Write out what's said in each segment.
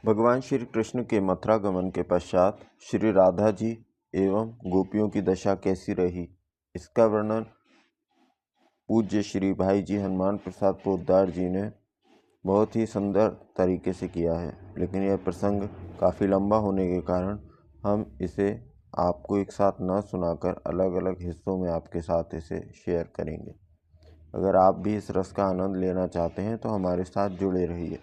भगवान श्री कृष्ण के मथुरा गमन के पश्चात श्री राधा जी एवं गोपियों की दशा कैसी रही, इसका वर्णन पूज्य श्री भाई जी हनुमान प्रसाद पोद्दार जी ने बहुत ही सुंदर तरीके से किया है। लेकिन यह प्रसंग काफ़ी लंबा होने के कारण हम इसे आपको एक साथ न सुनाकर अलग अलग हिस्सों में आपके साथ इसे शेयर करेंगे। अगर आप भी इस रस का आनंद लेना चाहते हैं तो हमारे साथ जुड़े रहिए।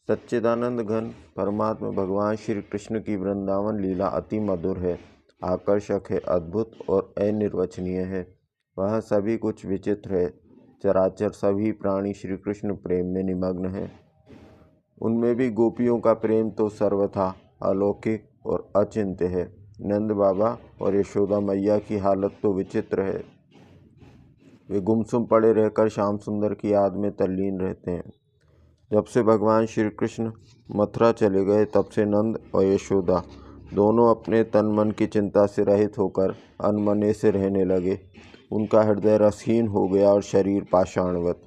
सच्चिदानंद घन परमात्मा भगवान श्री कृष्ण की वृंदावन लीला अति मधुर है, आकर्षक है, अद्भुत और अनिर्वचनीय है। वह सभी कुछ विचित्र है। चराचर सभी प्राणी श्री कृष्ण प्रेम में निमग्न हैं। उनमें भी गोपियों का प्रेम तो सर्वथा अलौकिक और अचिंत्य है। नंद बाबा और यशोदा मैया की हालत तो विचित्र है। वे गुमसुम पड़े रहकर श्याम सुंदर की याद में तल्लीन रहते हैं। जब से भगवान श्री कृष्ण मथुरा चले गए तब से नंद और यशोदा दोनों अपने तन मन की चिंता से रहित होकर अनमने से रहने लगे। उनका हृदय रसहीन हो गया और शरीर पाषाणवत।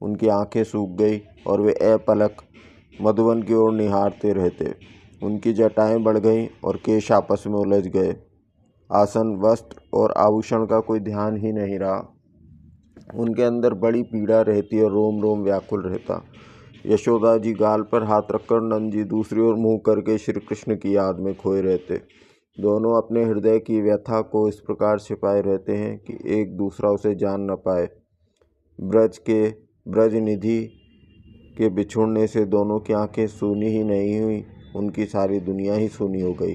उनकी आंखें सूख गई और वे अपलक मधुवन की ओर निहारते रहते। उनकी जटाएं बढ़ गईं और केश आपस में उलझ गए। आसन, वस्त्र और आभूषण का कोई ध्यान ही नहीं रहा। उनके अंदर बड़ी पीड़ा रहती और रोम रोम व्याकुल रहता। यशोदा जी गाल पर हाथ रखकर, नंद जी दूसरी ओर मुंह करके श्री कृष्ण की याद में खोए रहते। दोनों अपने हृदय की व्यथा को इस प्रकार छिपाए रहते हैं कि एक दूसरा उसे जान न पाए। ब्रज निधि के बिछुड़ने से दोनों की आंखें सूनी ही नहीं हुई, उनकी सारी दुनिया ही सूनी हो गई।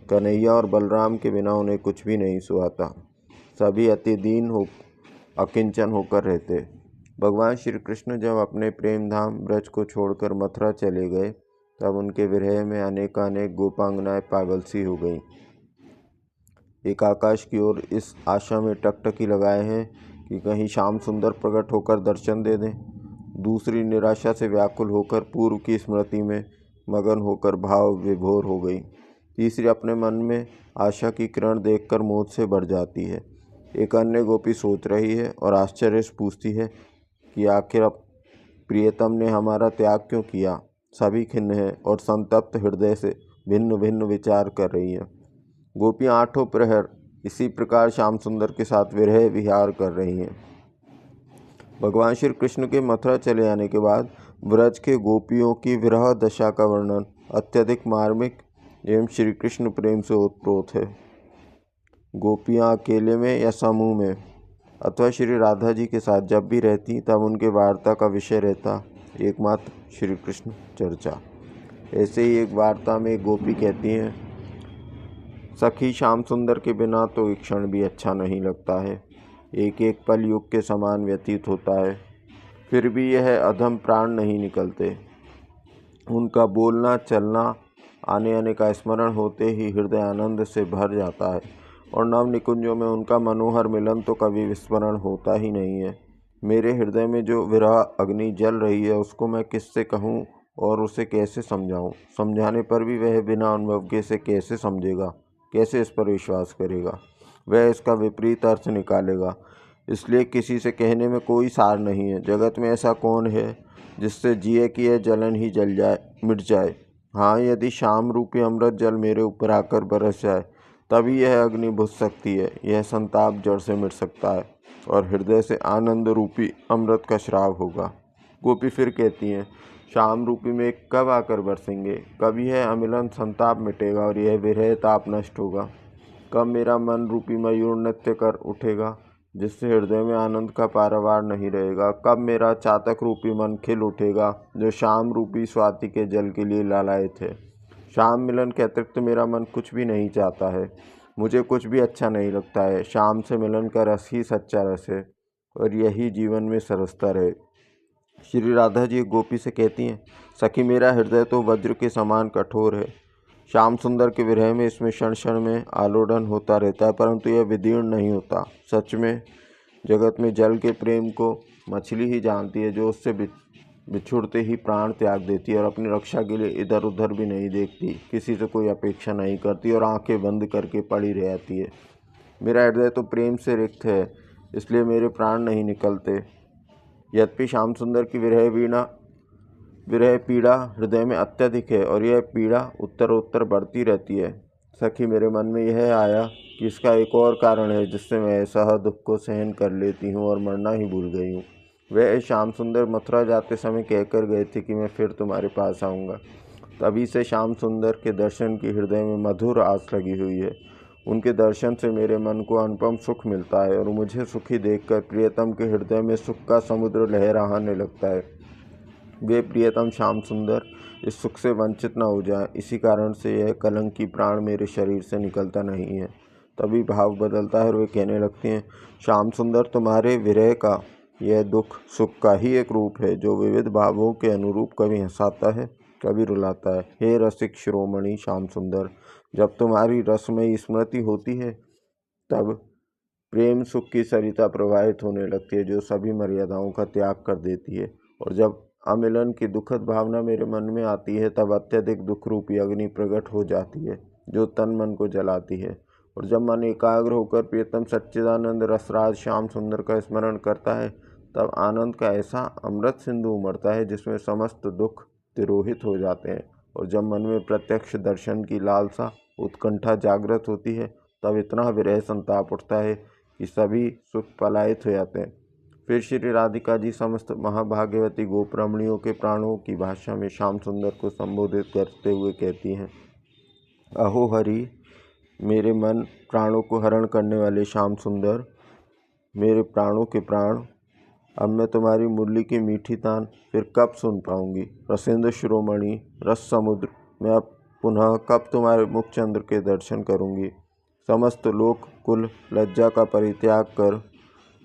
कन्हैया और बलराम के बिना उन्हें कुछ भी नहीं सुहाता। सभी अति दीन हो अकिंचन होकर रहते। भगवान श्री कृष्ण जब अपने प्रेम धाम ब्रज को छोड़कर मथुरा चले गए तब उनके विरह में अनेकानेक गोपांगनाएं पागल सी हो गईं। एक आकाश की ओर इस आशा में टकटकी लगाए हैं कि कहीं श्याम सुंदर प्रकट होकर दर्शन दे दें। दूसरी निराशा से व्याकुल होकर पूर्व की स्मृति में मगन होकर भाव विभोर हो गई। तीसरी अपने मन में आशा की किरण देखकर मोह से भर जाती है। एक अन्य गोपी सोच रही है और आश्चर्य से पूछती है कि आखिर अब प्रियतम ने हमारा त्याग क्यों किया। सभी खिन्न हैं और संतप्त हृदय से भिन्न भिन्न विचार कर रही हैं। गोपियाँ आठों प्रहर इसी प्रकार श्याम सुंदर के साथ विरह विहार कर रही हैं। भगवान श्री कृष्ण के मथुरा चले आने के बाद ब्रज के गोपियों की विरह दशा का वर्णन अत्यधिक मार्मिक एवं श्री कृष्ण प्रेम से ओतप्रोत है। गोपियाँ अकेले में या समूह में अथवा श्री राधा जी के साथ जब भी रहती तब उनके वार्ता का विषय रहता एकमात्र श्री कृष्ण चर्चा। ऐसे ही एक वार्ता में एक गोपी कहती हैं, सखी श्याम सुंदर के बिना तो एक क्षण भी अच्छा नहीं लगता है। एक एक पल युग के समान व्यतीत होता है, फिर भी यह अधम प्राण नहीं निकलते। उनका बोलना चलना आने आने का स्मरण होते ही हृदय आनंद से भर जाता है और नव निकुंजों में उनका मनोहर मिलन तो कभी विस्मरण होता ही नहीं है। मेरे हृदय में जो विरह अग्नि जल रही है उसको मैं किससे कहूँ और उसे कैसे समझाऊँ। समझाने पर भी वह बिना अनुभव के से कैसे समझेगा, कैसे इस पर विश्वास करेगा। वह इसका विपरीत अर्थ निकालेगा। इसलिए किसी से कहने में कोई सार नहीं है। जगत में ऐसा कौन है जिससे जिए कि यह जलन ही जल जाए, मिट जाए। हाँ, यदि शाम रूपी अमृत जल मेरे ऊपर आकर बरस जाए तभी यह अग्नि बुझ सकती है, यह संताप जड़ से मिट सकता है और हृदय से आनंद रूपी अमृत का श्राव होगा। गोपी फिर कहती हैं, शाम रूपी में कब आकर बरसेंगे, कब यह अमिलन संताप मिटेगा और यह विरह ताप नष्ट होगा। कब मेरा मन रूपी मयूर नृत्य कर उठेगा जिससे हृदय में आनंद का पारावार नहीं रहेगा। कब मेरा चातक रूपी मन खिल उठेगा जो शाम रूपी स्वाति के जल के लिए लालायित है। शाम मिलन के अतिरिक्त मेरा मन कुछ भी नहीं चाहता है। मुझे कुछ भी अच्छा नहीं लगता है। शाम से मिलन का रस ही सच्चा रस है और यही जीवन में सरसतर है। श्री राधा जी एक गोपी से कहती हैं, सखी मेरा हृदय तो वज्र के समान कठोर है। श्याम सुंदर के विरह में इसमें क्षण क्षण में आलोड़न होता रहता है, परंतु यह विदीर्ण नहीं होता। सच में जगत में जल के प्रेम को मछली ही जानती है जो उससे बिछुड़ते ही प्राण त्याग देती है और अपनी रक्षा के लिए इधर उधर भी नहीं देखती, किसी से कोई अपेक्षा नहीं करती और आंखें बंद करके पड़ी रहती है। मेरा हृदय तो प्रेम से रिक्त है, इसलिए मेरे प्राण नहीं निकलते। यद्यपि श्याम सुंदर की विरह वीणा विरह पीड़ा हृदय में अत्यधिक है और यह पीड़ा उत्तरोत्तर बढ़ती रहती है। सखी, मेरे मन में यह आया कि इसका एक और कारण है जिससे मैं ऐसा दुख को सहन कर लेती हूँ और मरना ही भूल गई हूँ। वह श्याम सुंदर मथुरा जाते समय कहकर गए थे कि मैं फिर तुम्हारे पास आऊँगा। तभी से श्याम सुंदर के दर्शन की हृदय में मधुर आस लगी हुई है। उनके दर्शन से मेरे मन को अनुपम सुख मिलता है और मुझे सुखी देखकर प्रियतम के हृदय में सुख का समुद्र लहराने लगता है। वे प्रियतम श्याम सुंदर इस सुख से वंचित न हो जाएं, इसी कारण से यह कलंकी प्राण मेरे शरीर से निकलता नहीं है। तभी भाव बदलता है और वे कहने लगती हैं, श्याम सुंदर, तुम्हारे विरह का यह दुख सुख का ही एक रूप है जो विविध भावों के अनुरूप कभी हंसाता है, कभी रुलाता है। हे रसिक शिरोमणि श्याम सुंदर, जब तुम्हारी रसमयी स्मृति होती है तब प्रेम सुख की सरिता प्रवाहित होने लगती है जो सभी मर्यादाओं का त्याग कर देती है। और जब अमिलन की दुखद भावना मेरे मन में आती है तब अत्यधिक दुख रूपी अग्नि प्रकट हो जाती है जो तन मन को जलाती है। और जब मन एकाग्र होकर प्रियतम सच्चिदानंद रसराज श्याम सुंदर का स्मरण करता है तब आनंद का ऐसा अमृत सिंधु उमड़ता है जिसमें समस्त दुख तिरोहित हो जाते हैं। और जब मन में प्रत्यक्ष दर्शन की लालसा उत्कंठा जागृत होती है तब इतना विरह संताप उठता है कि सभी सुख पलायित हो जाते हैं। फिर श्री राधिका जी समस्त महाभाग्यवती गोपरमणियों के प्राणों की भाषा में श्याम सुंदर को संबोधित करते हुए कहती हैं, अहो हरि, मेरे मन प्राणों को हरण करने वाले श्याम सुंदर, मेरे प्राणों के प्राण, अब मैं तुम्हारी मुरली की मीठी तान फिर कब सुन पाऊंगी। रसेंद्र शिरोमणि, रस समुद्र, मैं अब पुनः कब तुम्हारे मुखचंद्र के दर्शन करूंगी। समस्त लोक कुल लज्जा का परित्याग कर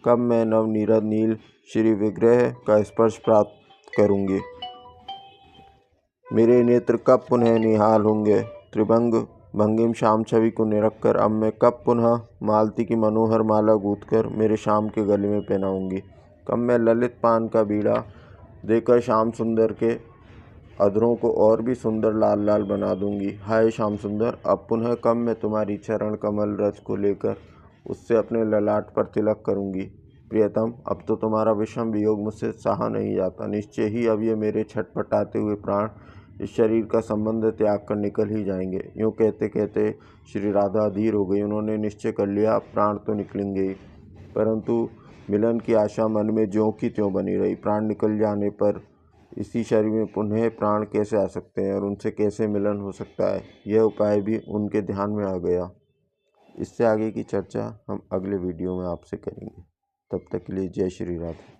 कब मैं नवनीरद नील श्री विग्रह का स्पर्श प्राप्त करूंगी। मेरे नेत्र कब पुनः निहाल होंगे। त्रिभंग भंगिम श्याम छवि को निरखकर अब मैं कब पुनः मालती की मनोहर माला गूंथकर मेरे श्याम के गले में पहनाऊंगी। कब मैं ललित पान का बीड़ा देकर श्याम सुंदर के अधरों को और भी सुंदर लाल लाल बना दूंगी। हाय श्याम सुंदर, अब पुनः कब मैं तुम्हारी चरण कमल रज को लेकर उससे अपने ललाट पर तिलक करूंगी। प्रियतम, अब तो तुम्हारा विषम वियोग मुझसे सहा नहीं जाता। निश्चय ही अब ये मेरे छटपटाते हुए प्राण इस शरीर का संबंध त्याग कर निकल ही जाएंगे। यूँ कहते कहते श्री राधा अधीर हो गई। उन्होंने निश्चय कर लिया प्राण तो निकलेंगे ही, परंतु मिलन की आशा मन में ज्यों की त्यों बनी रही। प्राण निकल जाने पर इसी शरीर में पुनः प्राण कैसे आ सकते हैं और उनसे कैसे मिलन हो सकता है, यह उपाय भी उनके ध्यान में आ गया। इससे आगे की चर्चा हम अगले वीडियो में आपसे करेंगे। तब तक के लिए जय श्री राधे।